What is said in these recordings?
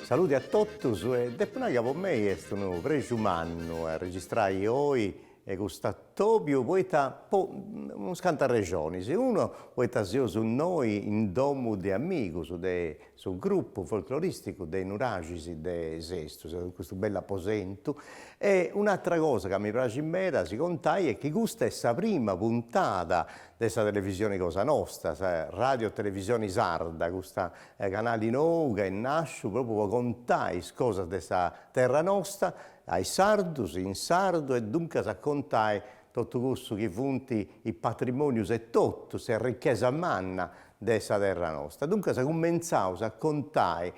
Saluti a tutti e dopo con me è un pregiumanno a registrare oggi e questo Tobio poi un scanta regioni. Se uno poi su noi in domo di amici, sul gruppo folcloristico dei Nuragisi de Sesto, questo bel apposento. E un'altra cosa che mi piace in me si contai è che questa è la prima puntata della televisione Cosa Nostra, radio televisione sarda, questo canale nuovo che nasce proprio per contare cose della terra nostra ai sardus, in sardo e dunque a contare tutto questo che funti i patrimoni e tutto, se ricchezza manna della terra nostra. Dunque si cominciamo a contare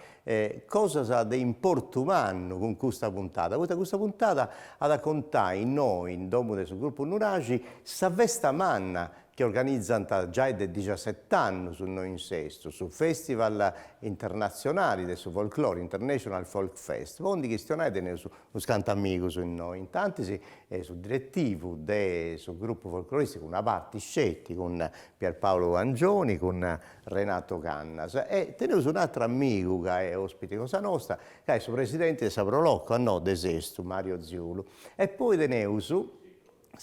cosa di importo umano con questa puntata. Questa puntata ha da contare noi, in domo del gruppo Nuragi, sa vesta manna che organizzano già da 17 anni su Noi in Sesto, sul Festival internazionale del folklore, International Folk Fest. Quindi questionate su scanta amico su noi. Intanto sul direttivo sul gruppo folcloristico, una parte scelti con Pierpaolo Vangioni, con Renato Cannas. E teniamo un altro amico che è ospite di Cosa Nostra, che è il suo presidente di Saprolocco, a no, de Sesto, Mario Ziulu. E poi teniamo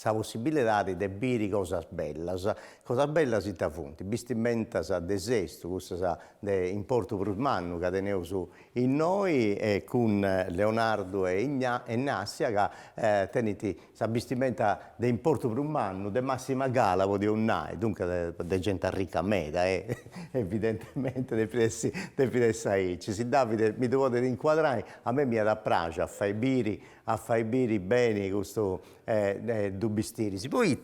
la possibilità di bere cose belle si ta fonti, vestimenta de Sesto, questa de importo per manno che teniamo su in noi e con Leonardo e Ignazia che teniti la vestimenta de importo per manno, de massima gala di un nai, dunque de gente ricca meda, evidentemente de fidessi. Se Davide mi dovete inquadrare, a me mi da piace a fare biri bene questo dubistiri. Poi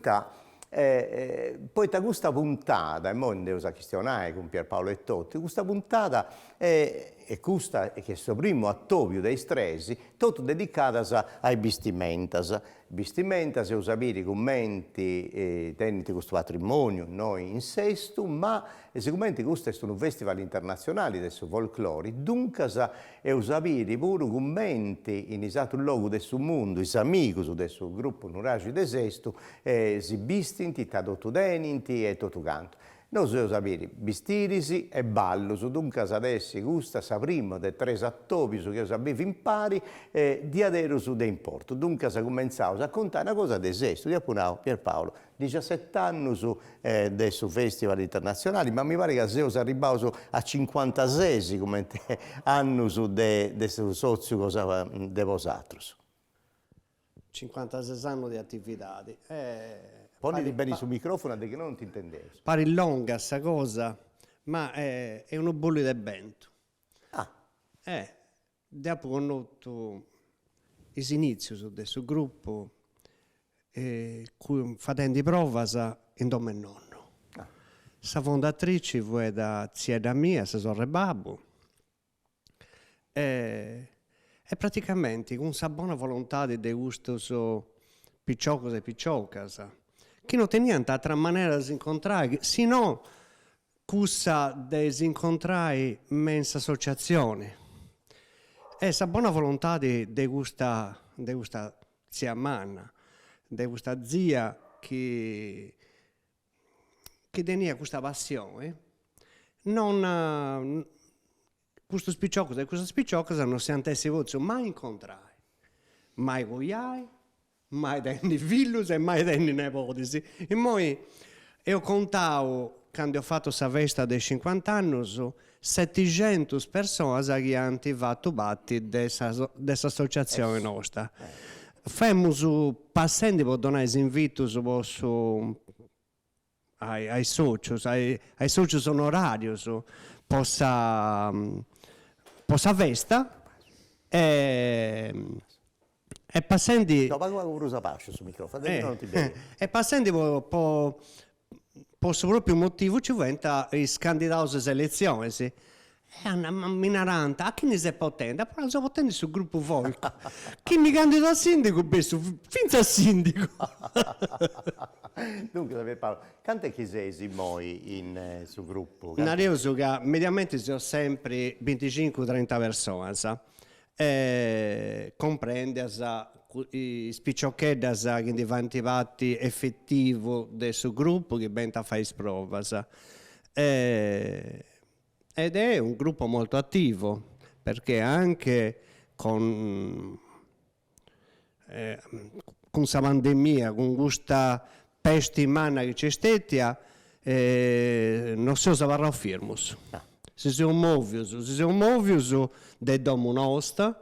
da questa puntata, e ora andiamo a questionare con Pierpaolo e Totti, questa puntata è questa che è il primo attovio dei stresi, tutto dedicato ai vestimentas. Vestimentas e usabiri i commenti teniti questo patrimonio, noi in Sesto, ma sicuramente questo è un festival internazionale del folklore, dunque e usabiri pure commenti in esatto luogo del suo mondo, i amici del suo gruppo Nuragi de Sesto, si vistinti, tradotto deninti e tutto canto. Noi dobbiamo sapere vestirisi e ballo, dunque adesso questa è prima dei tre attori che sapete impari di adere su de importo. Dunque si cominciamo a contare una cosa di Sesto, di appunto Pierpaolo, 17 anni del festival internazionale, ma mi pare che siamo arrivati a 56 come anni del sozio cosa de vosaltros. 56 anni di attività. Poni bene sul microfono perché non ti intendevo. Pare lunga sta cosa, ma è un bullo di vento. Dopo conosco l'inizio su questo gruppo, facendo prove in nome nonno. La fondatrice fu da zia da mia, sa sorella babbo. E praticamente con questa buona volontà di gusto su picciocos e picciocas, che non tenivano altra maniera di incontrare, se no questa di incontrare mensa associazione. E questa buona volontà di questa zia Manna, di questa zia che tenia questa passione, questo spicciocco e questa spicciocca non si antesi mai incontrare, mai goiai, mai dai figli e mai dai nipoti. E poi io contavo, quando ho fatto questa festa dei 50 anni, 700 persone che hanno fatto parte dessa associazione nostra. Facciamo passando per donare invito ai soci onorari, possa festa e passando e passando posso proprio motivo ci diventa i candidati alle elezioni è una minorante a chi ne si potente però sono potenti sul gruppo folk chi mi candida a sindaco finza a sindaco. Dunque Paolo, quante chi sei in sul gruppo? Io so che mediamente sono sempre 25-30 persone comprende i spicciocchetti che diventano parte effettivo del suo gruppo che ben fa prove ed è un gruppo molto attivo perché anche con questa pandemia, con questa peste umana che c'è stata, non si varrà firmus. Si sono movius del domo nostro,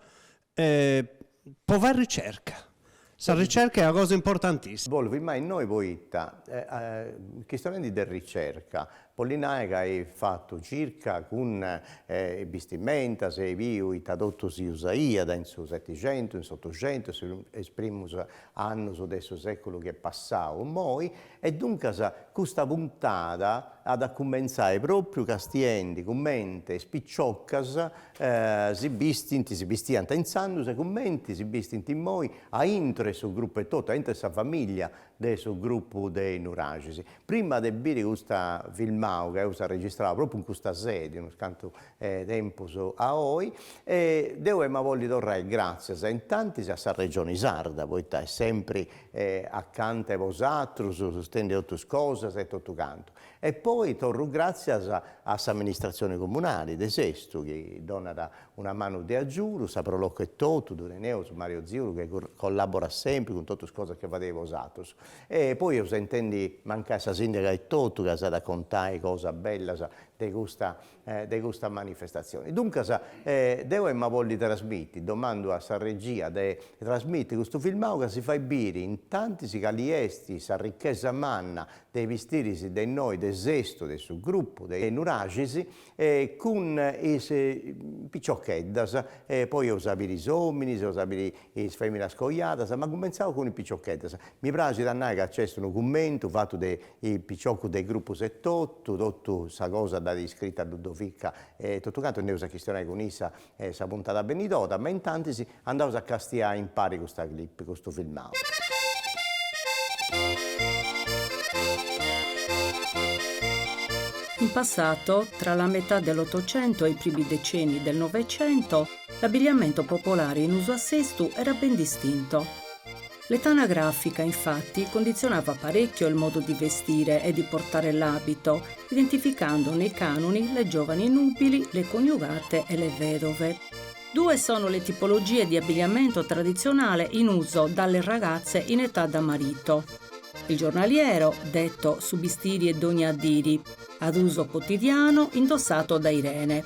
per fare ricerca. La ricerca è una cosa importantissima. Volvi mai noi poeta, questione di ricerca, Pollinaega hai fatto circa con vestimenta, se viu, i tradotto si usaia da in su 700, in 800, si esprimus anni del secolo che è passato, moi, e dunque questa puntata ad cominciare proprio castiendi, commenti, spiccioccas, si vistiano in sandu, si commenti, si vistiano in moi, a intre sul gruppo e tutto, a intre sa famiglia sul gruppo dei Nuragisi. Prima di vedere questa filmata che si registrava proprio in questa sede, uno scanto tempo a noi, devo voglio tornare grazie a tanti a questa regione sarda, poi è sempre accanto a vosaltri, sostenere tutte cose e tutto canto. E poi torno grazie a amministrazione comunale di Sesto, che dona una mano di aggiuro, sa prolocco e tutto, Dureneo, Mario Ziuro, che collabora sempre con tutte le cose che fate vosaltri. E poi io intendi mancare la sindaca e tutto, che sa da contare cosa bella di questa manifestazione. Dunque, devo voglio trasmettere, domando a sa regia di trasmettere questo filmato che si fa bere in tanti si caliesti, sa ricchezza manna dei vestiti di noi, del Sesto, del suo gruppo, dei Nuragisi, con i piccioccheddas, poi usavi i uomini, usavi le femmine scogliate, ma cominciavo con i piccioccheddas. Mi piace da che c'è un commento fatto dei picciocchi del gruppo 78, tutta questa cosa da iscritta a Ludovica e tutto quanto, ne usa questione con Isa, sa puntata benidota, ma intanto si andavo a castiare in pari questa clip, questo filmato. In passato, tra la metà dell'Ottocento e i primi decenni del Novecento, l'abbigliamento popolare in uso a Sesto era ben distinto. L'età anagrafica, infatti, condizionava parecchio il modo di vestire e di portare l'abito, identificando nei canoni le giovani nubili, le coniugate e le vedove. Due sono le tipologie di abbigliamento tradizionale in uso dalle ragazze in età da marito. Il giornaliero, detto subistiri e doniadiri, ad uso quotidiano, indossato da Irene.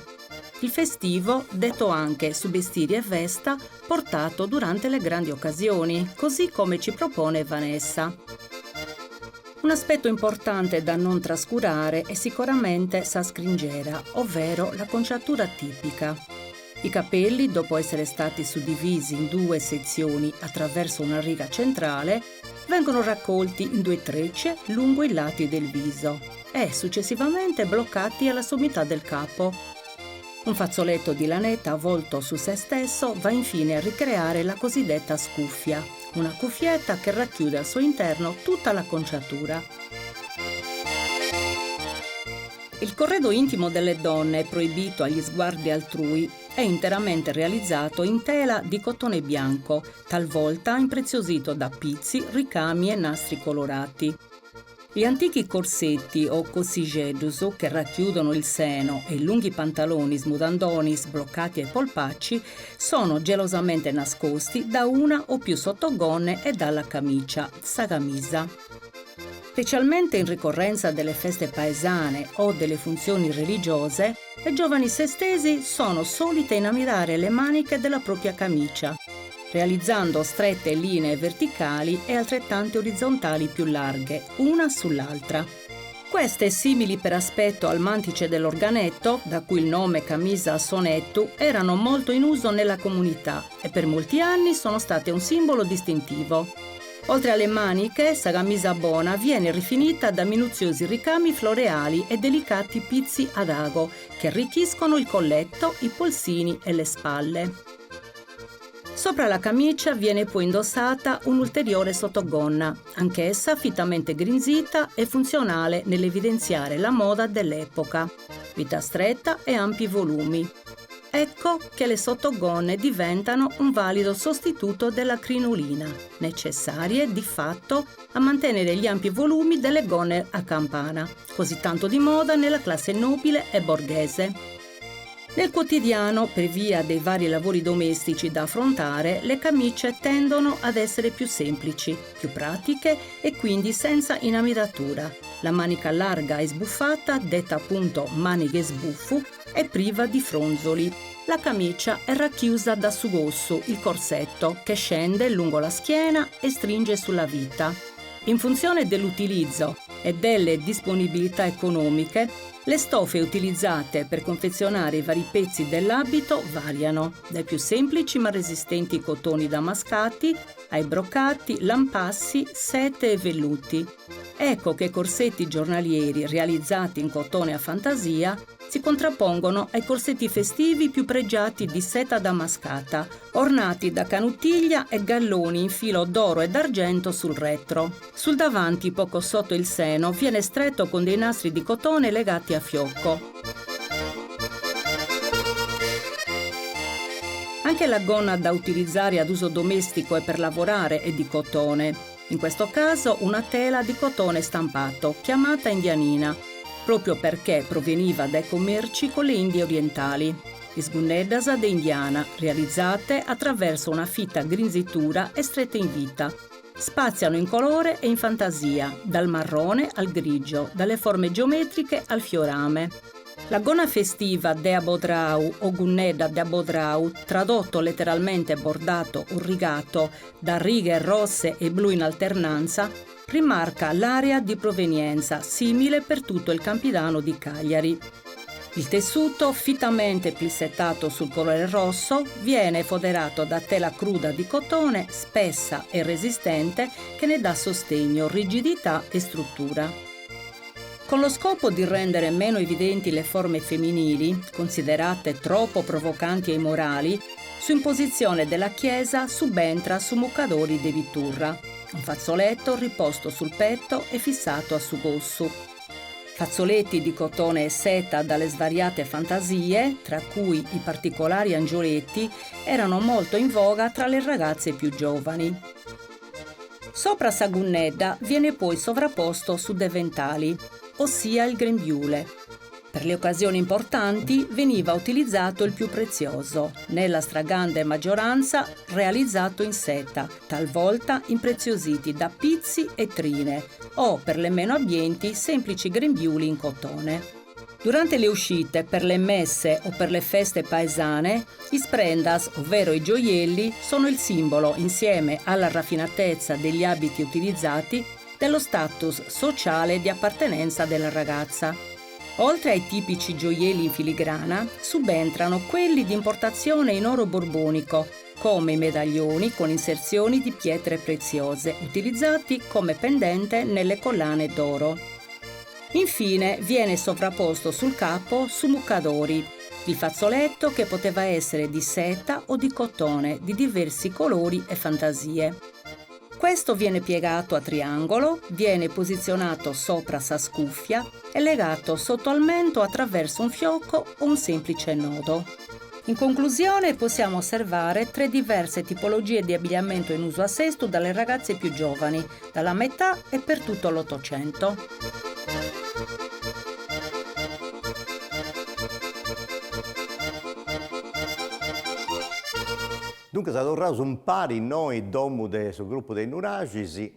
Il festivo, detto anche subestiri e vesta, portato durante le grandi occasioni, così come ci propone Vanessa. Un aspetto importante da non trascurare è sicuramente sa scringera, ovvero la conciatura tipica. I capelli, dopo essere stati suddivisi in due sezioni attraverso una riga centrale, vengono raccolti in due trecce lungo i lati del viso e successivamente bloccati alla sommità del capo. Un fazzoletto di lanetta avvolto su se stesso va infine a ricreare la cosiddetta scuffia, una cuffietta che racchiude al suo interno tutta la conciatura. Il corredo intimo delle donne, proibito agli sguardi altrui, è interamente realizzato in tela di cotone bianco, talvolta impreziosito da pizzi, ricami e nastri colorati. Gli antichi corsetti o cossigeddus che racchiudono il seno e i lunghi pantaloni smudandoni sbloccati ai polpacci sono gelosamente nascosti da una o più sottogonne e dalla camicia, sagamisa. Specialmente in ricorrenza delle feste paesane o delle funzioni religiose, le giovani sestesi sono solite inamidare le maniche della propria camicia, realizzando strette linee verticali e altrettante orizzontali più larghe, una sull'altra. Queste, simili per aspetto al mantice dell'organetto, da cui il nome camisa a sonetto, erano molto in uso nella comunità e per molti anni sono state un simbolo distintivo. Oltre alle maniche, sa camisa bona viene rifinita da minuziosi ricami floreali e delicati pizzi ad ago che arricchiscono il colletto, i polsini e le spalle. Sopra la camicia viene poi indossata un'ulteriore sottogonna, anch'essa fittamente grinzita e funzionale nell'evidenziare la moda dell'epoca, vita stretta e ampi volumi. Ecco che le sottogonne diventano un valido sostituto della crinolina, necessarie di fatto a mantenere gli ampi volumi delle gonne a campana, così tanto di moda nella classe nobile e borghese. Nel quotidiano, per via dei vari lavori domestici da affrontare, le camicie tendono ad essere più semplici, più pratiche e quindi senza inamidatura. La manica larga e sbuffata, detta appunto maniche sbuffu, è priva di fronzoli. La camicia è racchiusa da sugossu, il corsetto, che scende lungo la schiena e stringe sulla vita. In funzione dell'utilizzo e delle disponibilità economiche, le stoffe utilizzate per confezionare i vari pezzi dell'abito variano, dai più semplici ma resistenti cotoni damascati ai brocati, lampassi, sete e velluti. Ecco che corsetti giornalieri realizzati in cotone a fantasia si contrappongono ai corsetti festivi più pregiati di seta damascata, ornati da canuttiglia e galloni in filo d'oro e d'argento sul retro. Sul davanti, poco sotto il seno, viene stretto con dei nastri di cotone legati a fiocco. Anche la gonna da utilizzare ad uso domestico e per lavorare è di cotone. In questo caso una tela di cotone stampato, chiamata indianina, proprio perché proveniva dai commerci con le Indie orientali. Isgunnedasa de indiana, realizzate attraverso una fitta grinzitura e strette in vita. Spaziano in colore e in fantasia, dal marrone al grigio, dalle forme geometriche al fiorame. La gonna festiva de abodrau o gunneda de abodrau, tradotto letteralmente bordato o rigato da righe rosse e blu in alternanza, rimarca l'area di provenienza, simile per tutto il Campidano di Cagliari. Il tessuto, fittamente plissettato sul colore rosso, viene foderato da tela cruda di cotone, spessa e resistente, che ne dà sostegno, rigidità e struttura. Con lo scopo di rendere meno evidenti le forme femminili, considerate troppo provocanti e immorali, su imposizione della Chiesa subentra su Muccadori de Viturra, un fazzoletto riposto sul petto e fissato a sugossu. Fazzoletti di cotone e seta dalle svariate fantasie, tra cui i particolari angioletti, erano molto in voga tra le ragazze più giovani. Sopra Sagunnedda viene poi sovrapposto su dei ventali, ossia il grembiule. Per le occasioni importanti veniva utilizzato il più prezioso, nella stragrande maggioranza realizzato in seta, talvolta impreziositi da pizzi e trine, o per le meno abbienti semplici grembiuli in cotone. Durante le uscite per le messe o per le feste paesane, i sprendas, ovvero i gioielli, sono il simbolo, insieme alla raffinatezza degli abiti utilizzati, dello status sociale di appartenenza della ragazza. Oltre ai tipici gioielli in filigrana, subentrano quelli di importazione in oro borbonico, come i medaglioni con inserzioni di pietre preziose, utilizzati come pendente nelle collane d'oro. Infine viene sovrapposto sul capo su muccadori, il fazzoletto che poteva essere di seta o di cotone di diversi colori e fantasie. Questo viene piegato a triangolo, viene posizionato sopra sa scuffia e legato sotto al mento attraverso un fiocco o un semplice nodo. In conclusione possiamo osservare 3 diverse tipologie di abbigliamento in uso a Sesto dalle ragazze più giovani, dalla metà e per tutto l'Ottocento. Dunque, tornato un pari noi domu sul gruppo dei Nuragisi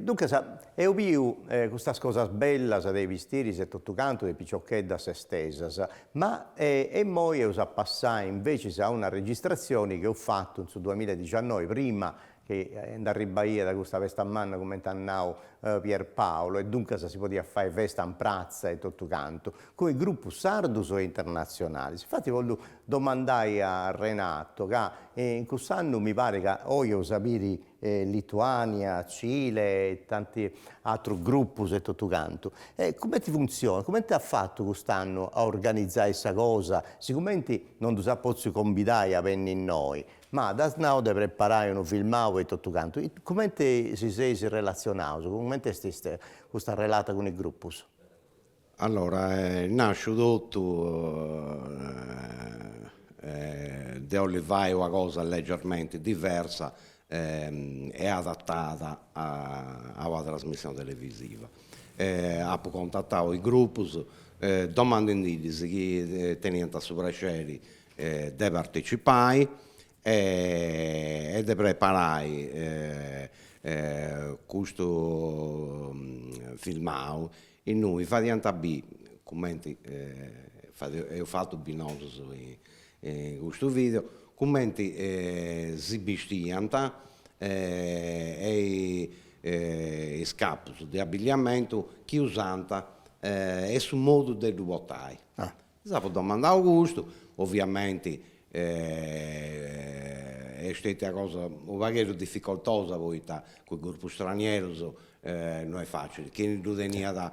dunque io più questa cosa bella dei vestiti e tutto canto dei picciocchetti da se stessa, ma e poi io so passare invece a una registrazione che ho fatto nel 2019 prima che andare in Bahia da questa festa a manna come annau Pierpaolo e dunque si poteva fare festa in prazza e tutto canto con il gruppo Sardus e internazionali. Infatti voglio domandare a Renato che in quest'anno mi pare che io sapere Lituania, Cile e tanti altri gruppi e tutto canto. Come ti funziona? Come ti ha fatto quest'anno a organizzare questa cosa? Sicuramente non ti posso convidare a venire in noi, ma da now de preparare un filmato e tutto canto. Come ti sei relazionato? Come ti stai questa relata con i gruppi? Allora, nasce tutto di Olivai una cosa leggermente diversa e adattata alla trasmissione televisiva. Ho contattato i gruppi domande indizio che tenendo a sopraceri di partecipai e di preparai questo filmato e noi facciamo B commenti ho fatto binoso in questo video commenti si vestianta e scappi di abbigliamento che usanta e sul modo di ruotare. Dopo domandare Augusto, ovviamente è stata una cosa un po' difficoltosa poi con il gruppo straniero, non è facile, chi non tenia da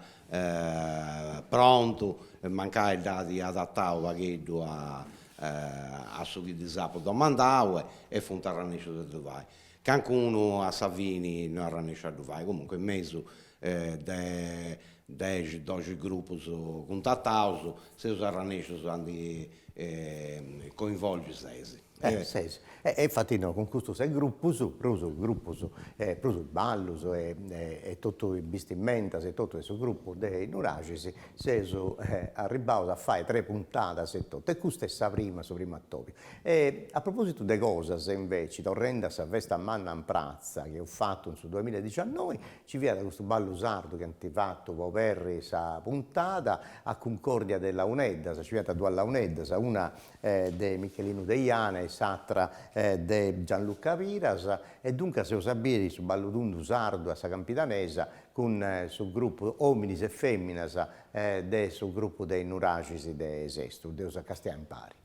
pronto, mancava il dato di adattare un po' a su che disapo domandavo e fu un tarranescio del Dubai. Che anche uno a Savini non arranesce a Dubai, comunque in mezzo 10-12 gruppi contattati, se us arranescios hanno coinvolti sesi. Sì, sì. Infatti no, con questo sei gruppo il ballo e tutto il vestimenta, e tutto questo gruppo dei Nuragisi, sei arrivato a fare 3 puntate e questa è la prima, su prima topio. A proposito di cose, se invece, tornando a questa manna in prazza che ho fatto sul 2019, ci viene questo ballo sardo che hanno fatto per questa puntata a Concordia della Unedda, ci viene due alla Unedda, una di Michelino De Iana e l'altra di Gianluca Piras e dunque se lo sapete su ballo sardo a sa Campidanesa con sul gruppo Hominis e Femminas sul gruppo dei Nuragis de Sestu, de Usa Castian Pari.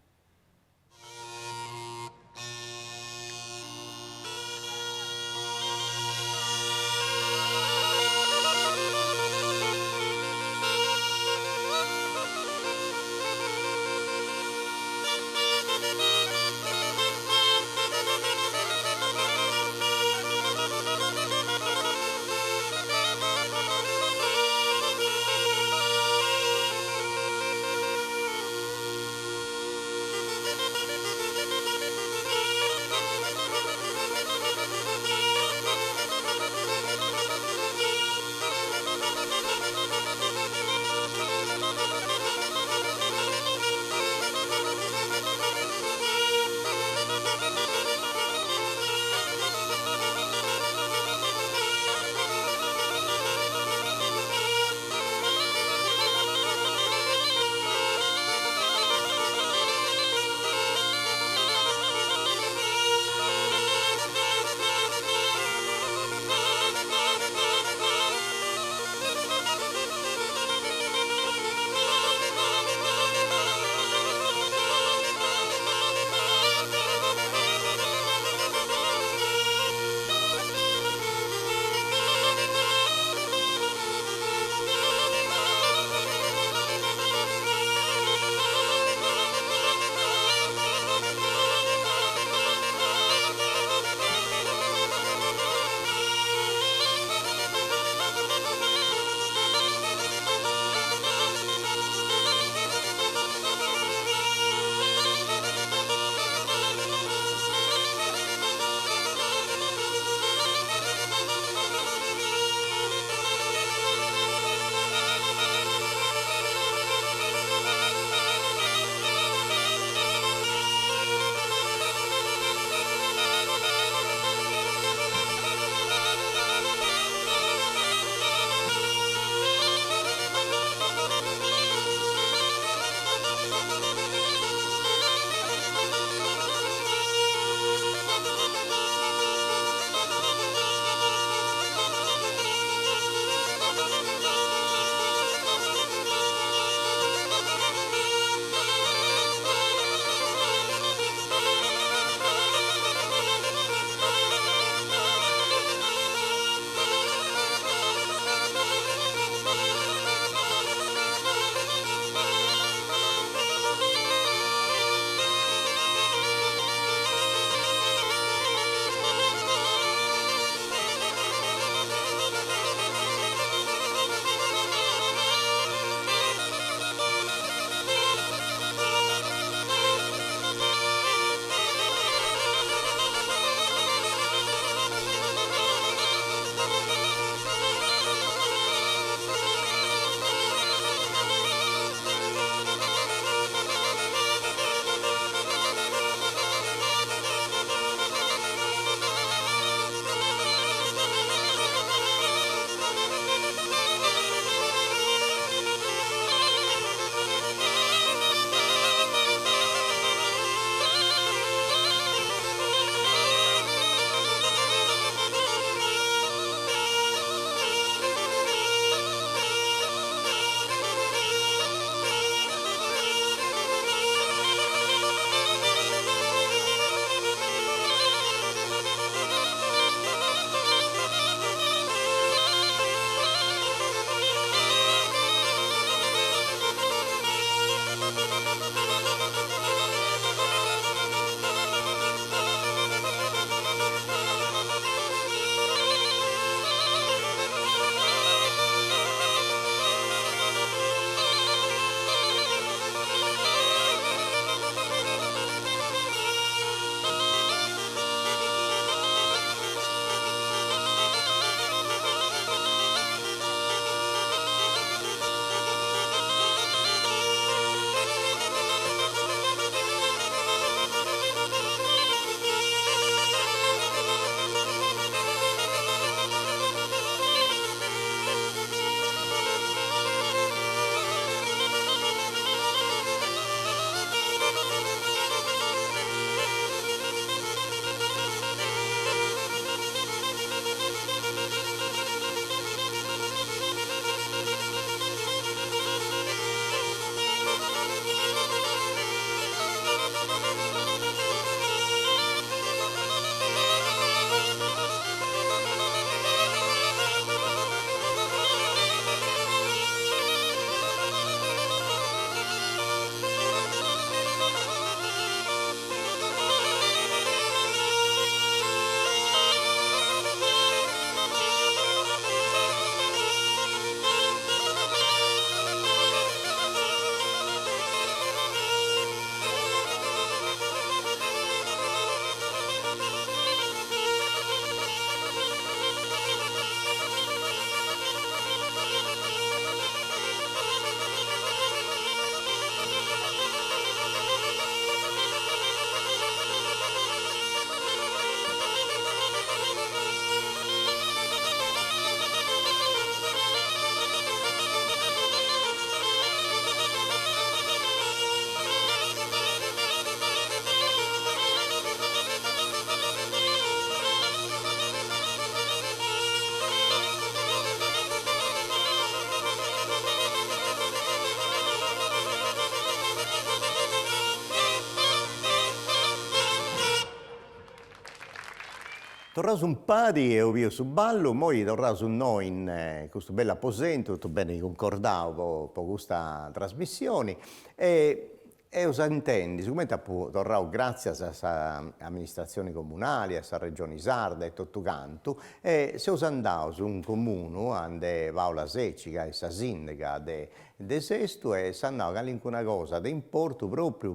Torrao un pari e ovvio su ballo, poi torrao su noi in questo bel apposento, tutto bene concordato per questa trasmissione. E cosa intendi? Sicuramente torrao grazie a questa amministrazione comunale, a questa regione sarda e tutto canto, e se us andao su un comune, ande Paola Secci, che è la sindaca de Sesto, e s'andava che una cosa di importo proprio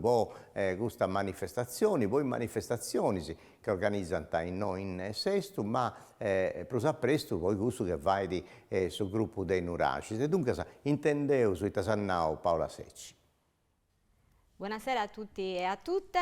per questa manifestazione, poi manifestazioni che organizzano in Sesto, ma più presto poi questo che vai sul gruppo dei Nuraci. E dunque intendeu su Itasannao Paola Secci. Buonasera a tutti e a tutte,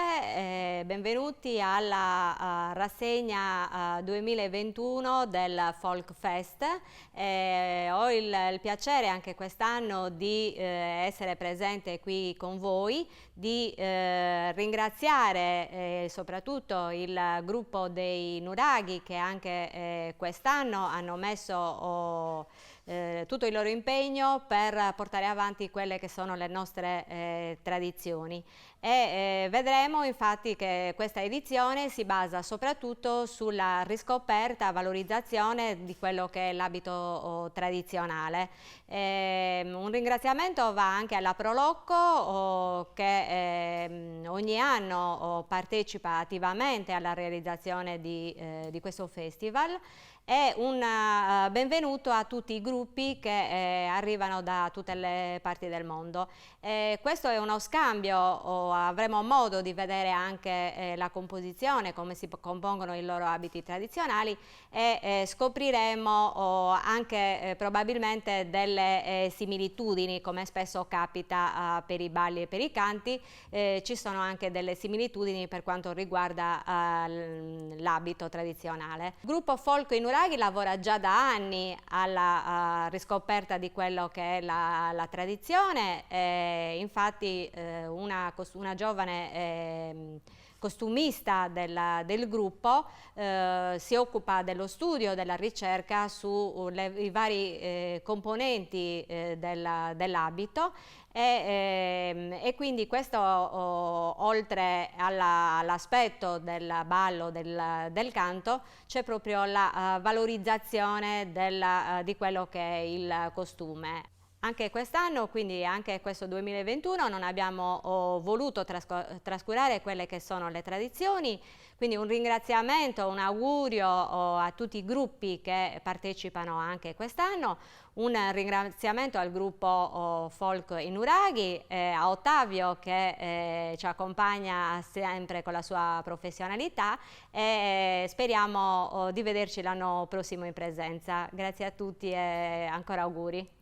benvenuti alla rassegna 2021 del Folk Fest. Ho il piacere anche quest'anno di essere presente qui con voi, di ringraziare soprattutto il gruppo dei Nuraghi che anche quest'anno hanno messo tutto il loro impegno per portare avanti quelle che sono le nostre tradizioni. E vedremo infatti che questa edizione si basa soprattutto sulla riscoperta, valorizzazione di quello che è l'abito tradizionale. Un ringraziamento va anche alla Prolocco che ogni anno partecipa attivamente alla realizzazione di questo festival. E un benvenuto a tutti i gruppi che arrivano da tutte le parti del mondo. Questo è uno scambio, avremo modo di vedere anche la composizione, come si compongono i loro abiti tradizionali, e scopriremo anche probabilmente delle similitudini, come spesso capita per i balli e per i canti. Ci sono anche delle similitudini per quanto riguarda l'abito tradizionale. Il gruppo Folk in Nuraghi lavora già da anni alla riscoperta di quello che è la tradizione, infatti una giovane costumista del gruppo si occupa dello studio, della ricerca sui vari componenti dell'abito. E quindi questo oltre all'aspetto del ballo, del canto, c'è proprio la valorizzazione di quello che è il costume. Anche quest'anno, quindi anche questo 2021, non abbiamo voluto trascurare quelle che sono le tradizioni, quindi un ringraziamento, un augurio a tutti i gruppi che partecipano anche quest'anno, un ringraziamento al gruppo Folk in Nuraghi, a Ottavio che ci accompagna sempre con la sua professionalità, e speriamo di vederci l'anno prossimo in presenza. Grazie a tutti e ancora auguri.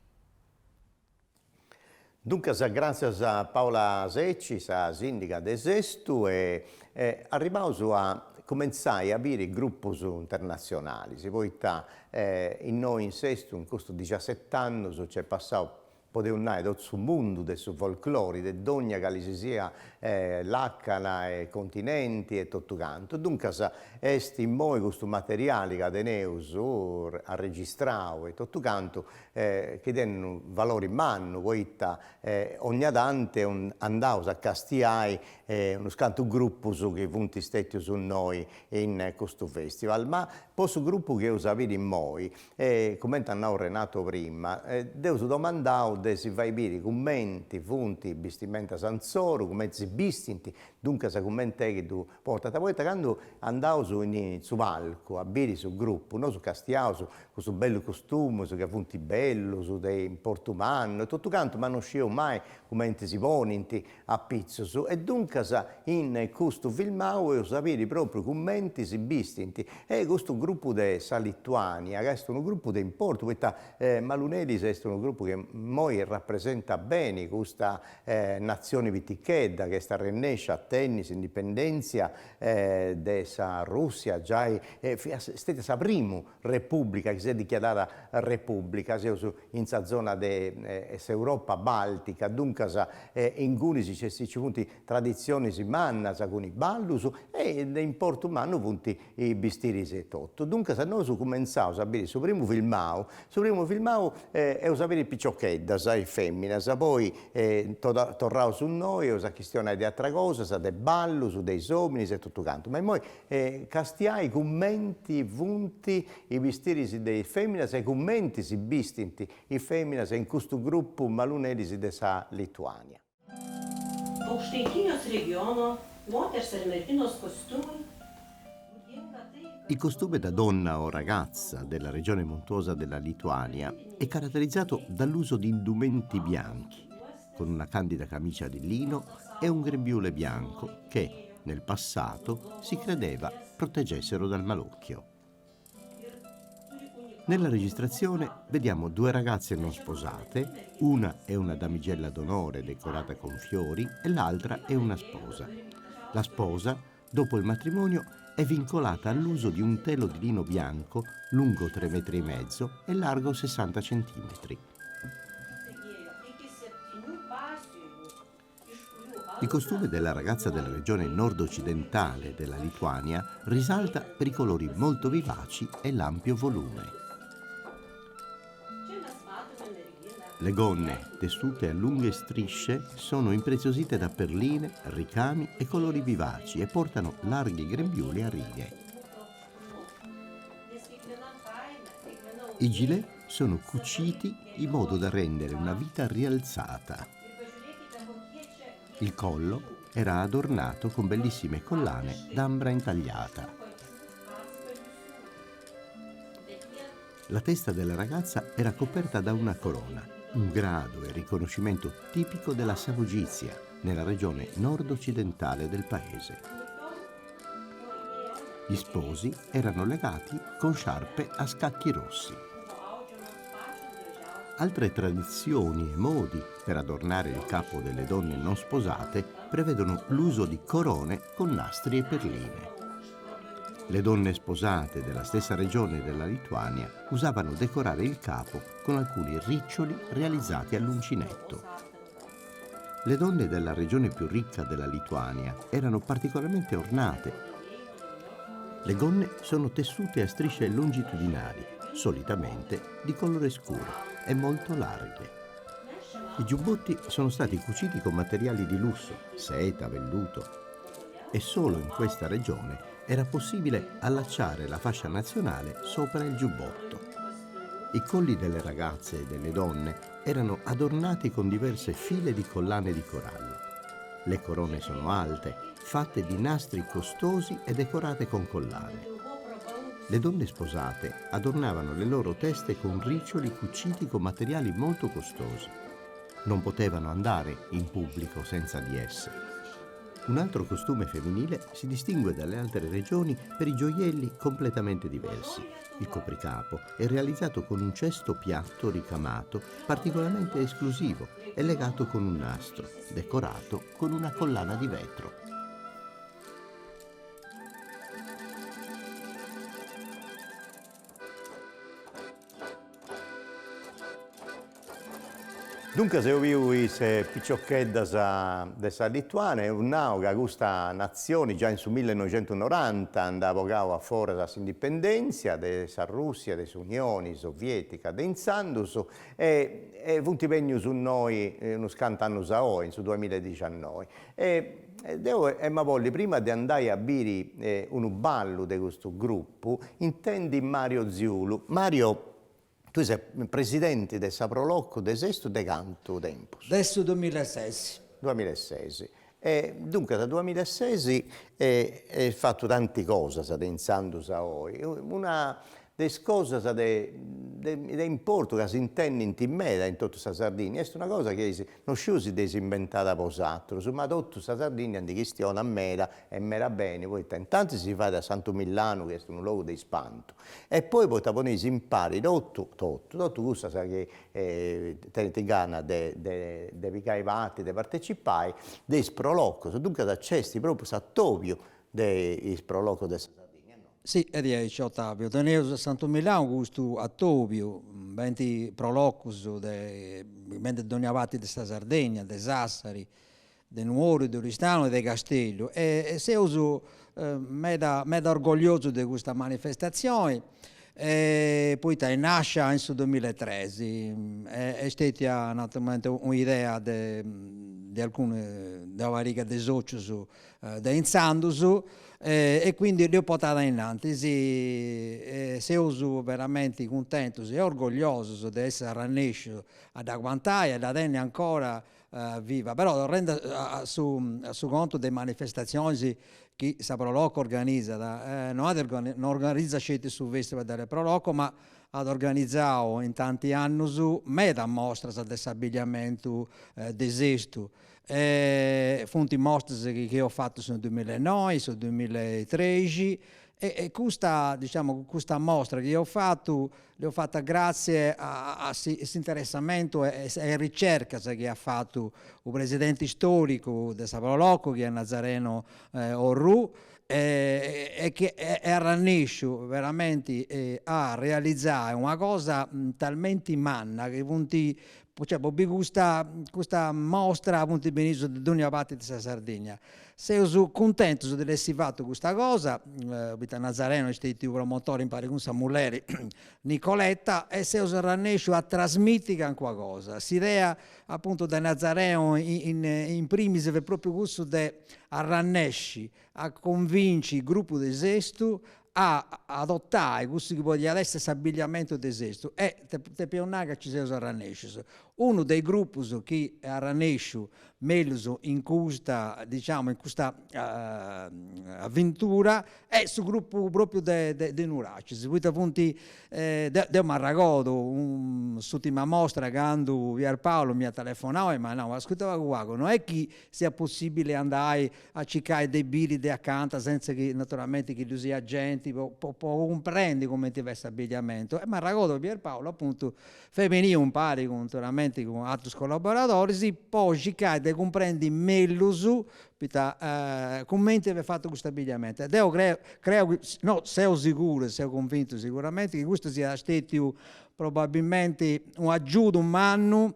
Dunque, grazie a Paola Secci, la sindaca de Sesto, arriviamo a cominciare a avere gruppi internazionali. Si può in noi in Sesto, in questo 17 anni, c'è passato poteva andare tutto sul mondo del folklore, di ogni che si sia l'accana e continenti e tutto canto. Dunque, est in noi questo materiale che teneus a registrare e tutto canto, che hanno valore in mano, poiché ogni tante andaus a castiare uno scanto gruppo che punti stetti su noi in questo festival, ma questo gruppo che us avete in noi, come hanno Renato prima, deus domandau si vai bere commenti, punti, vestimenta sanzoro, come si bistinti, dunque sa commenti che tu portate. Poi quando andavo su palco a bere sul gruppo, no, su castiao, su questo bello costume, su che punti bello, su dei portumano, e tutto canto, ma non scevo mai come si ponenti a pizzo su. E dunque in questo filmao io sapere proprio commenti si bistinti. E questo gruppo di Lituania, che è un gruppo di importo, perché Malunelli è un gruppo che noi rappresenta bene questa nazione vitichedda che sta rennesce a tennis, indipendenza della Russia, già è stata la prima repubblica che si è dichiarata repubblica, in questa zona dell'Europa baltica, dunque in cui ci punti tradizioni si manna, con i ballus e in Porto Manno punti i bistiri e tutto. Dunque se noi cominciamo a sapere il primo filmao è sapere picciocchedda, sai, femmina, poi tornavo su noi, la questione di altra cosa, cosa de ballo, su dei somini e tutto canto. Ma poi castiai i commenti, vunti, i vestiti dei femmine, e i commenti si bistinti i femmine in questo gruppo malunelisi de sa Lituania. Aukštaitijos regiono moters ir merginos kostiumai. Il costume da donna o ragazza della regione montuosa della Lituania è caratterizzato dall'uso di indumenti bianchi, con una candida camicia di lino e un grembiule bianco che, nel passato, si credeva proteggessero dal malocchio. Nella registrazione vediamo due ragazze non sposate, una è una damigella d'onore decorata con fiori e l'altra è una sposa. La sposa, dopo il matrimonio, è vincolata all'uso di un telo di lino bianco lungo 3,5 metri e largo 60 centimetri. Il costume della ragazza della regione nord-occidentale della Lituania risalta per i colori molto vivaci e l'ampio volume. Le gonne, tessute a lunghe strisce, sono impreziosite da perline, ricami e colori vivaci e portano larghi grembiuli a righe. I gilet sono cuciti in modo da rendere una vita rialzata. Il collo era adornato con bellissime collane d'ambra intagliata. La testa della ragazza era coperta da una corona, un grado e riconoscimento tipico della Samogizia, nella regione nord-occidentale del paese. Gli sposi erano legati con sciarpe a scacchi rossi. Altre tradizioni e modi per adornare il capo delle donne non sposate prevedono l'uso di corone con nastri e perline. Le donne sposate della stessa regione della Lituania usavano decorare il capo con alcuni riccioli realizzati all'uncinetto. Le donne della regione più ricca della Lituania erano particolarmente ornate. Le gonne sono tessute a strisce longitudinali, solitamente di colore scuro e molto larghe. I giubbotti sono stati cuciti con materiali di lusso, seta, velluto, e solo in questa regione era possibile allacciare la fascia nazionale sopra il giubbotto. I colli delle ragazze e delle donne erano adornati con diverse file di collane di corallo. Le corone sono alte, fatte di nastri costosi e decorate con collane. Le donne sposate adornavano le loro teste con riccioli cuciti con materiali molto costosi. Non potevano andare in pubblico senza di esse. Un altro costume femminile si distingue dalle altre regioni per i gioielli completamente diversi. Il copricapo è realizzato con un cesto piatto ricamato particolarmente esclusivo e legato con un nastro, decorato con una collana di vetro. Dunque, se io vivo queste piccioccheddas della Lituania, un nao che questa nazione già in su 1990 andava a fuori dalla indipendenza della Russia, dell'Unione Sovietica, dell'Insandus e punti pegno su noi unos 50 anni a oggi, su 2019. Devo ma voglio, prima di andare a bere un ballo di questo gruppo, intendi Mario Ziulu. Mario, tu sei presidente del Saprolocco de Sesto de Canto Tempo? Adesso 2006. 2006. Dunque, da 2006 hai fatto tante cose, pensando a oggi. Una delle cose di importo che si intende in me, in tutta la Sardegna, è una cosa che non si è inventata posatto, ma tutta la Sardegna è una questione a mera e mera bene, poi intanto si fa da Santo Millano, che è un luogo di spanto, e poi si impari tutto questo che ti gana di picare i patti, di partecipare, dei sprolocco, dunque da cesti proprio a Tobio dei sprolocco della Sardegna. Sì, e riesce Ottavio. Tenevo a Santo Milano questo a Tobio, 20 prolocus, mentre donavati di Sardegna, di Sassari, di Nuoro, di Oristano e di Castello. E se uso meda orgoglioso di questa manifestazione, poi nasce nel 2013. È stata naturalmente un'idea di alcune da varica dei soci da Insandusu, e quindi li ho portata in avanti. Siamo veramente contenti e orgogliosi di essere rannesci ad agguantare e da tenere ancora viva, però rende su conto delle manifestazioni che Saproloco organizza, non organizza scelte su Festival del Proloco, ma ad organizzato in tanti anni su meda mostre di abbigliamento d'esisto. Fonti mostre che ho fatto sul 2009, sul 2013, e questa, diciamo, questa mostra che ho fatto, l'ho fatta grazie a questo interessamento e ricerca che ha fatto il presidente storico del Saproloco, che è Nazareno Orru, e che era riuscito veramente a realizzare una cosa talmente manna che punti, cioè, questa mostra appunto benissimo di ogni parte della Sardegna. Sono contento di essere fatto questa cosa. Vita Nazareno è stato il promotore in pari con Samuleri, Nicoletta, e sono riuscito a trasmettere qualcosa. L'idea appunto da Nazareno in primis è proprio questo di arrannesci, a convincere il gruppo di Sesto a adottare questo che vuole essere abbigliamento d'esesto, e te pionaga ci sono arrannesci. Uno dei gruppi che arrannesci meglio in questa, diciamo, in questa avventura è il gruppo proprio dei Nuraci. Quindi appunto da Marragodo, l'ultima mostra quando Pierpaolo mi ha telefonato e mi ha detto: ascolta, non è che sia possibile andare a cercare dei birri accanto senza che naturalmente che gli agenti può comprendere come ti veste abbigliamento. E Marragodo Pierpaolo appunto fa venire un pari naturalmente con altri collaboratori, poi cercare di comprendere meglio su come ti aveva fatto questo abbigliamento. Ed io creo, no, sono sicuro, sono convinto sicuramente che questo sia stato probabilmente un aggiunto umano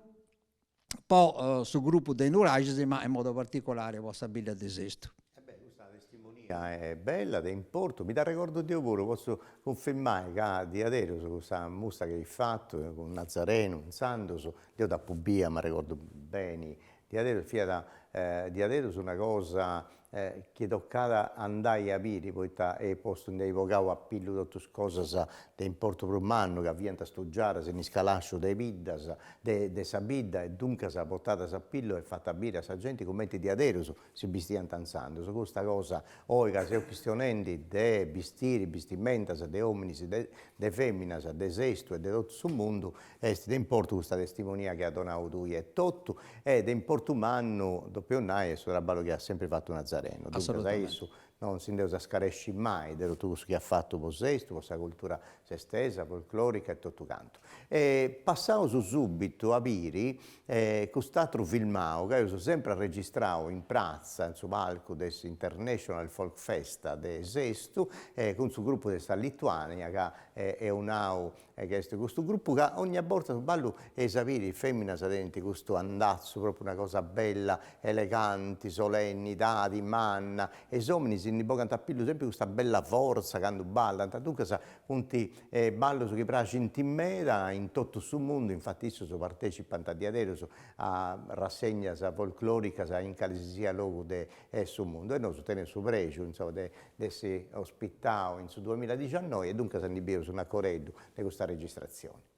poi sul gruppo dei Nuraci, ma in modo particolare la vostra abiglia d'esisto. Questa testimonia è bella, è importo. Mi dà ricordo di lavoro, posso confermare che di Adero, su questa mostra che hai fatto con Nazareno, in Sandoso, io da Pubia, mi ricordo bene, di Adero, di Adero su una cosa che toccava andare a capire, poi e posto in evocavo a pillo tutte queste cose di importo per un anno che avviene a studiare, se ne scalascio dei biddas, de sabidda, e dunque si è portata a pillo e fatta a sa gente commenti di Adero si stiano danzando. Su questa cosa, oiga, se questionendi de vestire, vestimenta, de uomini, de femmina, de sesto e de tutto il mondo, è di importo questa testimonia che ha donato tu e tutto, ed è importo umano, doppio nai, e sul traballo che ha sempre fatto Nazareno. Dunque, non si deve scaresci mai di tutto questo che ha fatto Posesto, questa cultura se stessa, folclorica e tutto canto. Passavo subito a Piri, quest'altro filmato che io sono sempre registrato in piazza, in su palco del International Folk Festa del Sesto, con il suo gruppo di Lituania, che è questo gruppo che ogni volta sul ballo è sapere, femmina sadenti, questo andazzo, proprio una cosa bella, eleganti, solennità, di manna, e gli uomini si ne possono capire sempre questa bella forza quando ballano, dunque punti ballo su che piace in timmera, in tutto il mondo, infatti io partecipo a Diadero a rassegne folcloriche in qualsiasi luogo del mondo, e noi teniamo su pregio, insomma, di essere ospitato in 2019, e dunque siamo liberi su una corredo di questa registrazione.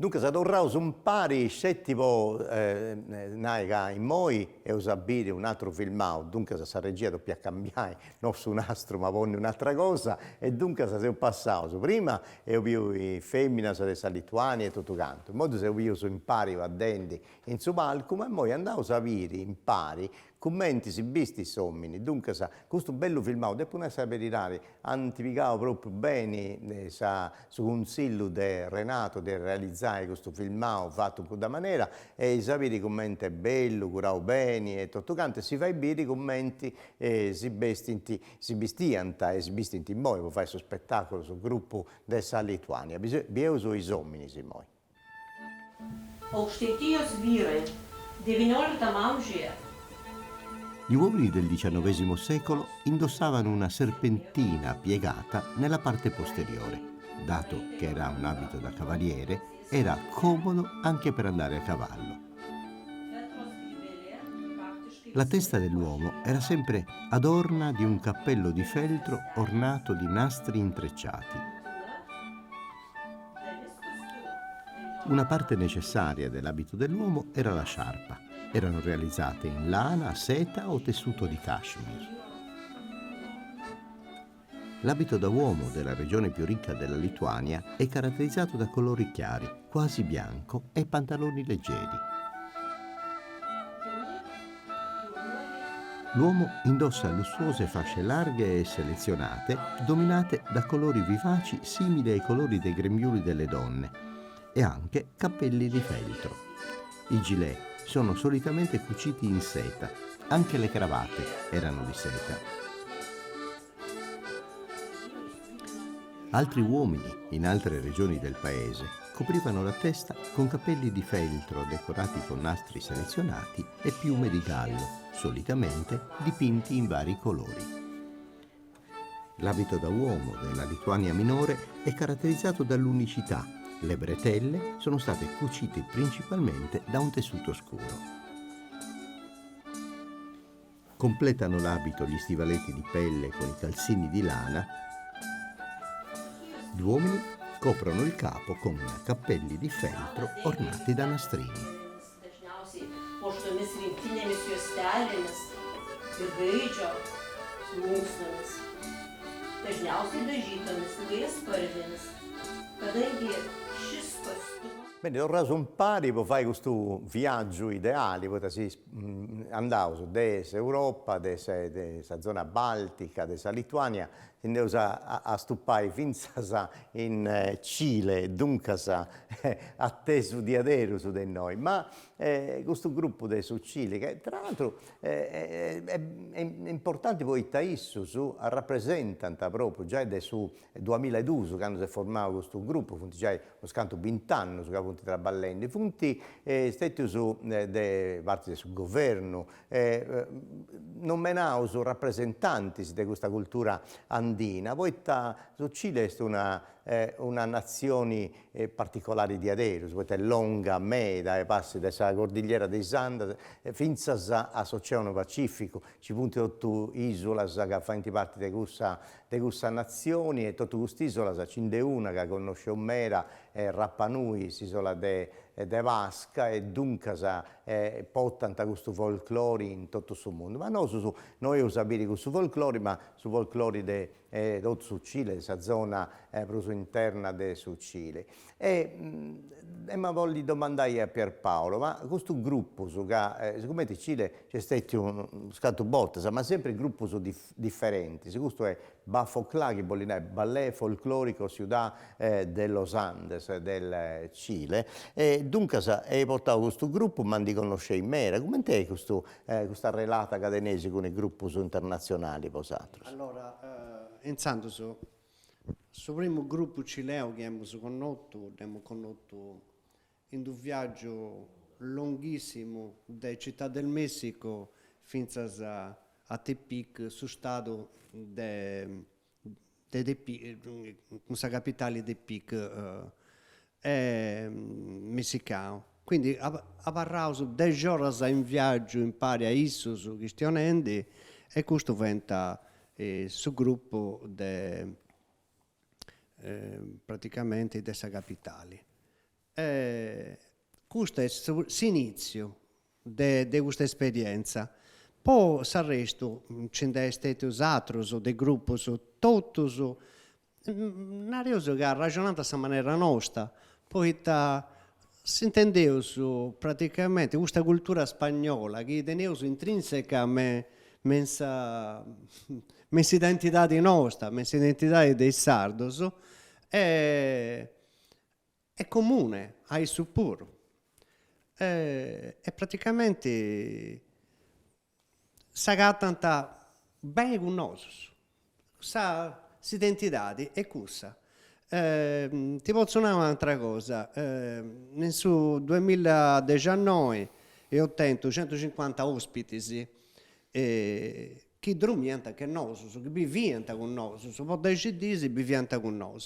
Dunque, se tornaus un pari scettivo naiga in moi e usabili un altro filmato, dunque se sa regia doppia cambiare, non su un astro ma pone un'altra cosa, e dunque se siamo passato. Prima io più i femmina della Lituania e tutto canto, in modo se io su impari va dentro in su palco, ma poi andavo a sapere impari commenti si visti sommini, dunque sa, questo bello filmato, dopo non sapere antificavo proprio bene su consiglio di Renato di realizzare questo filmato fatto in questa maniera e sapere i commenti è bello, curavo bene e tutto canto, si fa i biri i commenti si vestianta e si vestinti in moi, fare questo spettacolo sul gruppo della Lituania, vi uso i sommini si moi. Aukštaitijos vyrai XIX amžiuje Gli uomini del XIX secolo indossavano una serpentina piegata nella parte posteriore. Dato che era un abito da cavaliere, era comodo anche per andare a cavallo. La testa dell'uomo era sempre adorna di un cappello di feltro ornato di nastri intrecciati. Una parte necessaria dell'abito dell'uomo era la sciarpa. Erano realizzate in lana, seta o tessuto di cashmere. L'abito da uomo della regione più ricca della Lituania è caratterizzato da colori chiari, quasi bianco, e pantaloni leggeri. L'uomo indossa lussuose fasce larghe e selezionate, dominate da colori vivaci simili ai colori dei grembiuli delle donne, e anche cappelli di feltro. I gilet sono solitamente cuciti in seta, anche le cravatte erano di seta. Altri uomini in altre regioni del paese coprivano la testa con capelli di feltro decorati con nastri selezionati e piume di gallo, solitamente dipinti in vari colori. L'abito da uomo della Lituania minore è caratterizzato dall'unicità. Le bretelle sono state cucite principalmente da un tessuto scuro. Completano l'abito gli stivaletti di pelle con i calzini di lana. Gli uomini coprono il capo con cappelli di feltro ornati da nastrini. dažniausiai puoštomis rinktinėmis juostelėmis ir gaidžio plunksnomis, dažniausiai dažytomis įvairiaspalvėmis, kadangi šis kostiumas. Bene, tornato un pari per fare questo viaggio ideale, potessi andare su desa Europa, desa zona baltica, desa Lituania, andiamo a stuppare finza in Cile, dunque atteso di adero su di noi. Ma questo gruppo su Cile, che tra l'altro è importante poi Taisso, rappresentano proprio già su 2002, quando si è formato questo gruppo, funti già lo scanto 20 anni, su punti tra ballende, funti stati su parte del governo, non menao su rappresentanti di questa cultura andina. Poi su Cile è una nazione particolare di adero, è lunga, meda, e passi dalla cordigliera dei Andes fino all'Oceano Pacifico, ci punti 8 isole che fanno parte di questa nazione, e tutte queste isole c'è una che conosce Mera, Rapa Nui, l'isola de Vasca, e dunque portano questo folklore in tutto il mondo. Ma noi sappiamo questo folklore, ma su folklore di su Cile, questa zona proprio interna su Cile. E ma voglio domandare a Pierpaolo, ma questo gruppo, siccome in Cile c'è stato un scatto botta, ma sempre gruppi differenti, se questo è Bafoclà, che vuol dire ballet folclorico ciudad de los Andes del Cile, e dunque hai portato questo gruppo, ma di conosce in mera, come è questa relata cadenese con i gruppi internazionali posatros? Allora, intanto il primo gruppo cileno che abbiamo conosciuto in un viaggio lunghissimo da Città del Messico fino a Tepic, sul stato la capitale Tepic è messicano. Quindi abbiamo 10 ore in viaggio in pari a isso su questionendi, e questo diventa sul gruppo praticamente dessa capitale. Questo è l'inizio di questa esperienza. Poi s'arresto, c'è stato altri dei gruppi, tutti, narioso che ha ragionato in questa maniera nostra, poi si intendeva praticamente questa cultura spagnola che teneva intrinseca mensa identità nostra, mensa identità dei sardos, è comune ai suppur. E praticamente s'agattanta bene con noi, questa identità è questa. Ti posso dire un'altra cosa, nel 2019 ho ottenuto 150 ospiti che dormiano con noi, che vivono con noi, sono 10 giorni vivono con noi,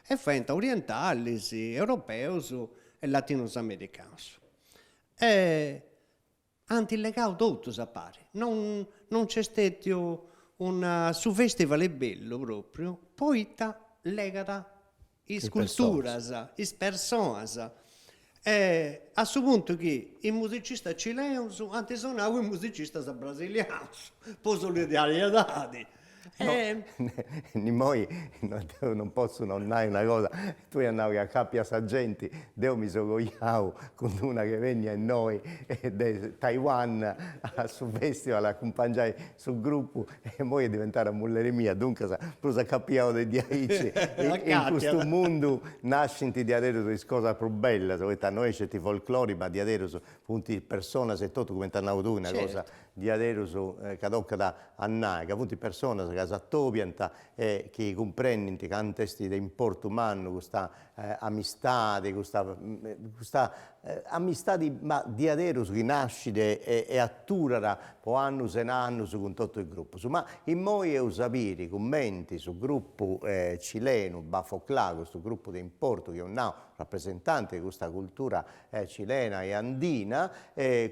e fanno orientali, europei e latinoamericani. Hanno legato tutto, sapere. Non c'è stato su festival è bello proprio, poi legata le culture, le persone. A questo punto che i musicisti cileni hanno suonato i musicisti brasiliani, per solidarietà. Noi non posso non dire una cosa, tu andavi a Cappia Sargenti, io mi sono cogliato con una che venne a noi da Taiwan sul festival, accompagnare sul gruppo e poi è diventata mulleri mia, dunque si capiamo dei diaici in questo mondo nascenti di adesso di cose più belle, a noi c'è i folclori, ma di adesso punti persone, se tutto come ti hanno tu una cosa di adesso che tocca da annai, che punti persone che s'attopianta e che comprendono che hanno testi di importo umano, questa amistà, questa amistà di adesso che nasce e attura per anni e anni con tutto il gruppo. Ma in noi è sapere, commenti sul gruppo cileno, Bafoclà, questo gruppo di importo che è un rappresentante di questa cultura cilena e andina,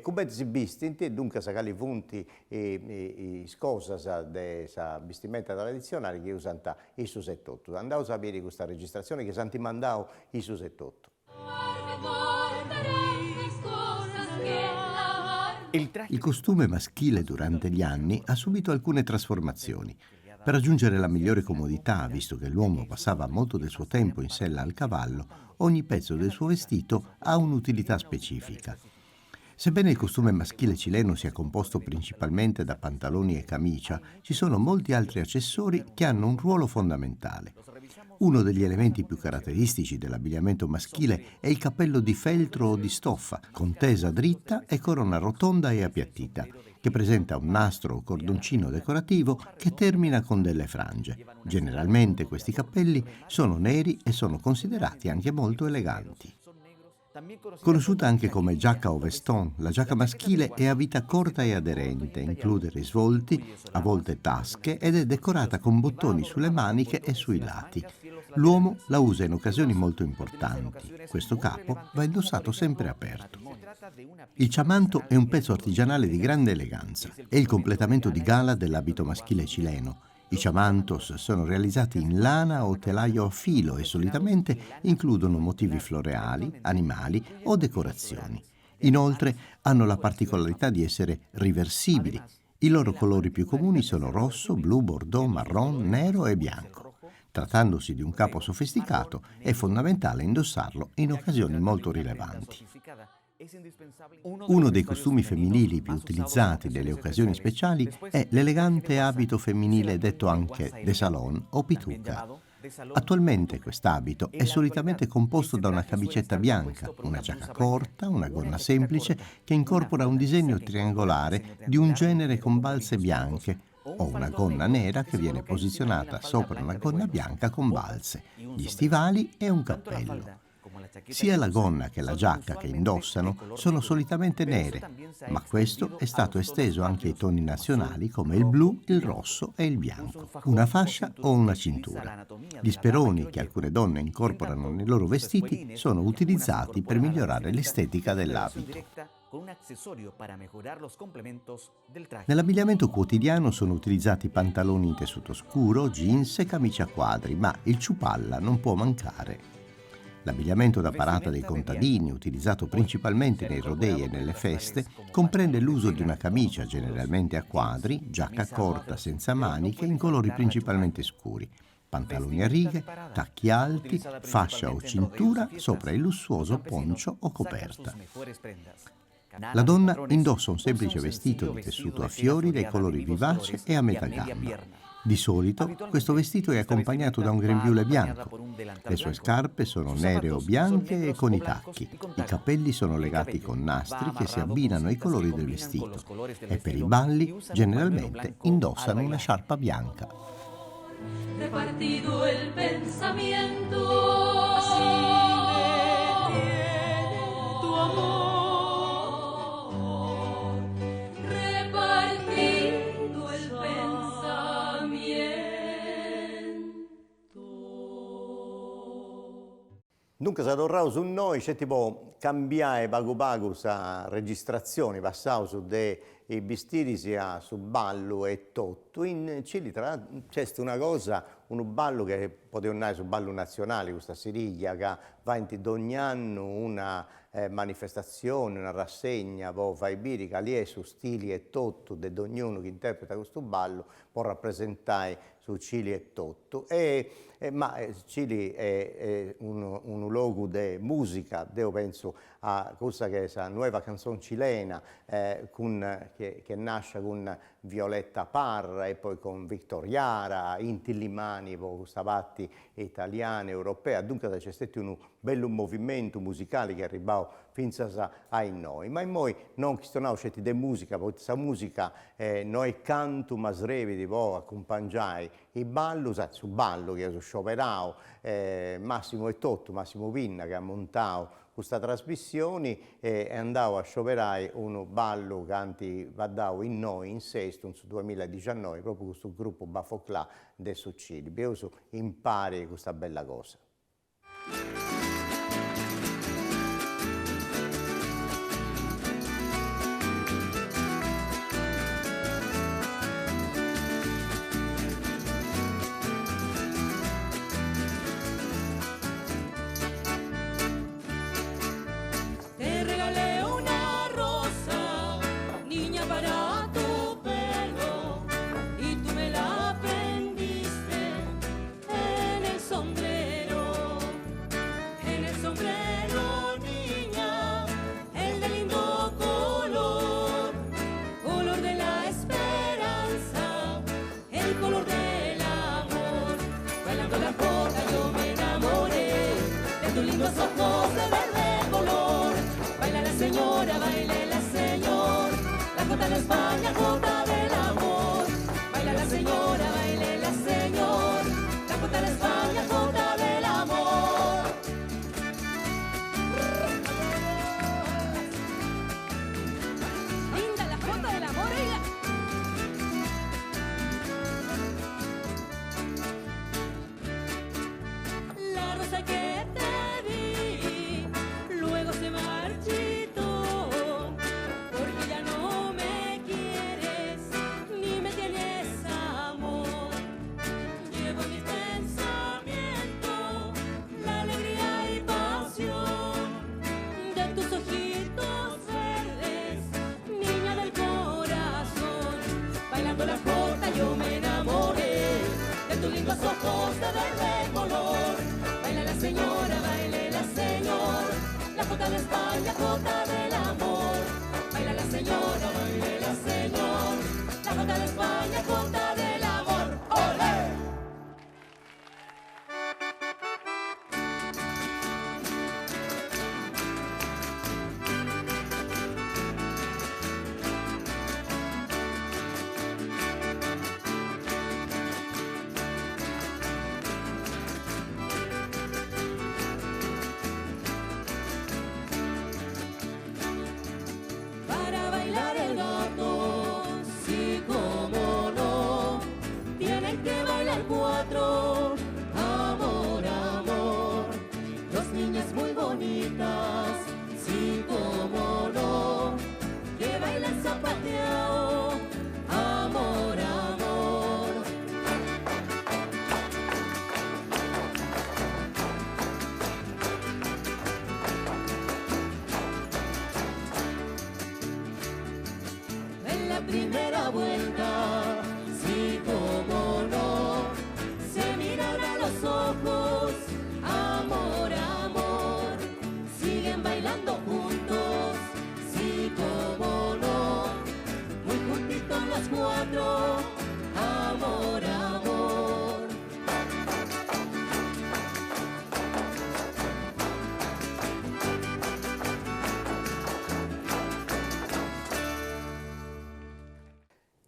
come si visti, dunque sa cali punti e cose della vestimenta tradizionale che usano i su 78. Andavo a sapere questa registrazione che santi mandavo i su 78. Il costume maschile durante gli anni ha subito alcune trasformazioni. Per raggiungere la migliore comodità, visto che l'uomo passava molto del suo tempo in sella al cavallo, ogni pezzo del suo vestito ha un'utilità specifica. Sebbene il costume maschile cileno sia composto principalmente da pantaloni e camicia, ci sono molti altri accessori che hanno un ruolo fondamentale. Uno degli elementi più caratteristici dell'abbigliamento maschile è il cappello di feltro o di stoffa, con tesa dritta e corona rotonda e appiattita, che presenta un nastro o cordoncino decorativo che termina con delle frange. Generalmente questi cappelli sono neri e sono considerati anche molto eleganti. Conosciuta anche come giacca o veston, la giacca maschile è a vita corta e aderente, include risvolti, a volte tasche ed è decorata con bottoni sulle maniche e sui lati. L'uomo la usa in occasioni molto importanti. Questo capo va indossato sempre aperto. Il ciamanto è un pezzo artigianale di grande eleganza. È il completamento di gala dell'abito maschile cileno. I ciamantos sono realizzati in lana o telaio a filo e solitamente includono motivi floreali, animali o decorazioni. Inoltre hanno la particolarità di essere riversibili. I loro colori più comuni sono rosso, blu, bordeaux, marron, nero e bianco. Trattandosi di un capo sofisticato, è fondamentale indossarlo in occasioni molto rilevanti. Uno dei costumi femminili più utilizzati nelle occasioni speciali è l'elegante abito femminile detto anche de salon o pituca. Attualmente quest'abito è solitamente composto da una camicetta bianca, una giacca corta, una gonna semplice che incorpora un disegno triangolare di un genere con balze bianche o una gonna nera che viene posizionata sopra una gonna bianca con balze, gli stivali e un cappello. Sia la gonna che la giacca che indossano sono solitamente nere, ma questo è stato esteso anche ai toni nazionali come il blu, il rosso e il bianco, una fascia o una cintura. Gli speroni che alcune donne incorporano nei loro vestiti sono utilizzati per migliorare l'estetica dell'abito. Nell'abbigliamento quotidiano sono utilizzati pantaloni in tessuto scuro, jeans e camicie a quadri, ma il ciupalla non può mancare. L'abbigliamento da parata dei contadini, utilizzato principalmente nei rodei e nelle feste, comprende l'uso di una camicia generalmente a quadri, giacca corta senza maniche in colori principalmente scuri, pantaloni a righe, tacchi alti, fascia o cintura sopra il lussuoso poncio o coperta. La donna indossa un semplice vestito di tessuto a fiori dai colori vivaci e a metà gamba. Di solito questo vestito è accompagnato da un grembiule bianco. Le sue scarpe sono nere o bianche e con i tacchi. I capelli sono legati con nastri che si abbinano ai colori del vestito e per i balli generalmente indossano una sciarpa bianca. Repartido el pensamiento, así me tiene tu amor. Repartido el pensamiento. Dunque, se torniamo su noi, c'è tipo cambiare poco poco sa registrazioni, passavo su dei vestiti sia su ballo e tutto. In Cile c'è una cosa, un ballo che poteva andare su ballo nazionale, questa Siriglia, che va in ogni anno una manifestazione, una rassegna, poi fa i biri, che lì è su stili e tutto, di ognuno che interpreta questo ballo, può rappresentare su Cile e tutto. Ma Cile è un luogo di musica, io penso a questa che è la nuova canzone cilena, che nasce con Violetta Parra e poi con Victor Jara, Inti Limani, questa parte italiana, europea. Dunque c'è stato un bello movimento musicale che è arrivato fino a noi. Ma in noi non questionavo scetti di musica, perché questa musica noi canto, ma srevi di voi accompagnare i ballo, su ballo che è su scioperao, Massimo e Totto, Massimo Pinna che ha montato questa trasmissione e andavo a scioperare un ballo che vadavo in noi in Sesto su 2019 proprio questo gruppo Bafoclà del Succidi. Io impari questa bella cosa.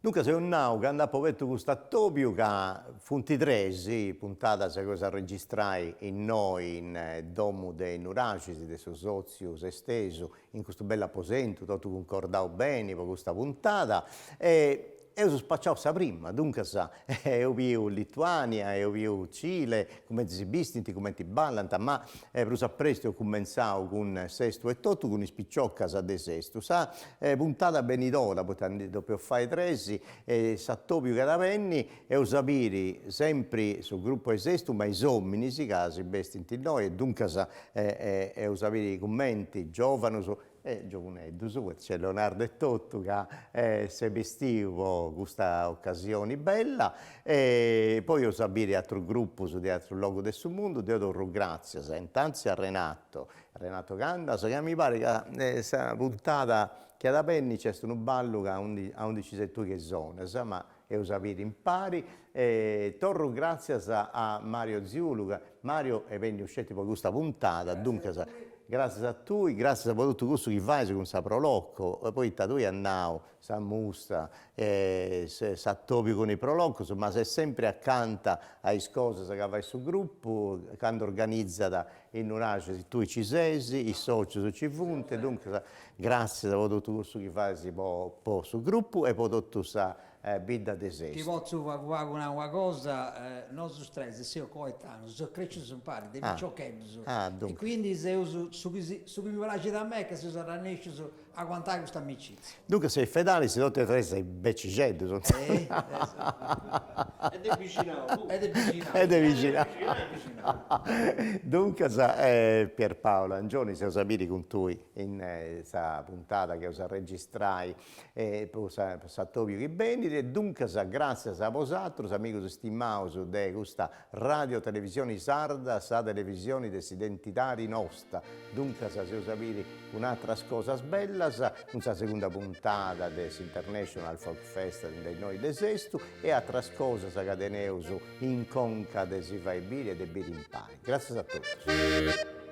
Dunque, se un nau che andava a povetto questo Tobio, che funti tresi, puntata se cosa registrai in noi, in domo dei Nuragisi, del suo sozio esteso, in questo bel aposento, tutto concordavo bene per questa puntata, e ho spacciato sa prima, dunque sa, ho visto Lituania, ho visto Cile, come si bistinti, come ti ballanta, ma per presto ho cominciato con sesto e tutto, con i spicciocca sa de sesto, sa, puntata benidora, dopo fare tresi, sa topio che da venni, e ho sapere sempre sul gruppo e sesto, ma i sommi, si casi bestinti noi, e dunque sa, ho sapere i commenti, giovani, giovanetto, c'è Leonardo e Totto che si vestiva questa occasione bella, e poi ho sapere altro gruppo su di altro luogo del suo mondo, devo grazie intanto a Renato Candas, che mi pare che questa puntata che da Penni c'è un ballo che ha 11 settori che sono, ma ho sapere impari, torno grazie a Mario Ziulu, Mario è venuto uscito per questa puntata, dunque grazie a tu, grazie a tutto questo che fai con Saprolocco, poi tu andavo, sa musta, sa topi con i prolocco, ma sei sempre accanto ai cose che fai sul gruppo, quando organizzata in un'ace, tu ci sei, i soci ci funte, dunque grazie a tutto questo che fai sul gruppo e poi tutto sa vita di sé. Ti posso fare una cosa, non su stress, se io coetaneo, sono cresciuto su pari, devi giocare. E quindi se uso su chi mi piace da me, che si sarà nascito a aguantare questa amicizia. Dunque sei fedele, se tutti e tre sei beccicetto. Ed è vicino. Ed è vicino. Dunque Pierpaolo Angioni, se lo sapete con tu in questa puntata che usa registrai per Sattobio che bene, e dunque grazie a vosaltros, amici stimados di questa radio televisione sarda, sa televisione identitari nostra. Dunque se lo sapete un'altra cosa bella, una seconda puntata des International Folk Festival dei noi desestu e altre cose che teneus in conca desi vai bene e de bere impari. Grazie a tutti.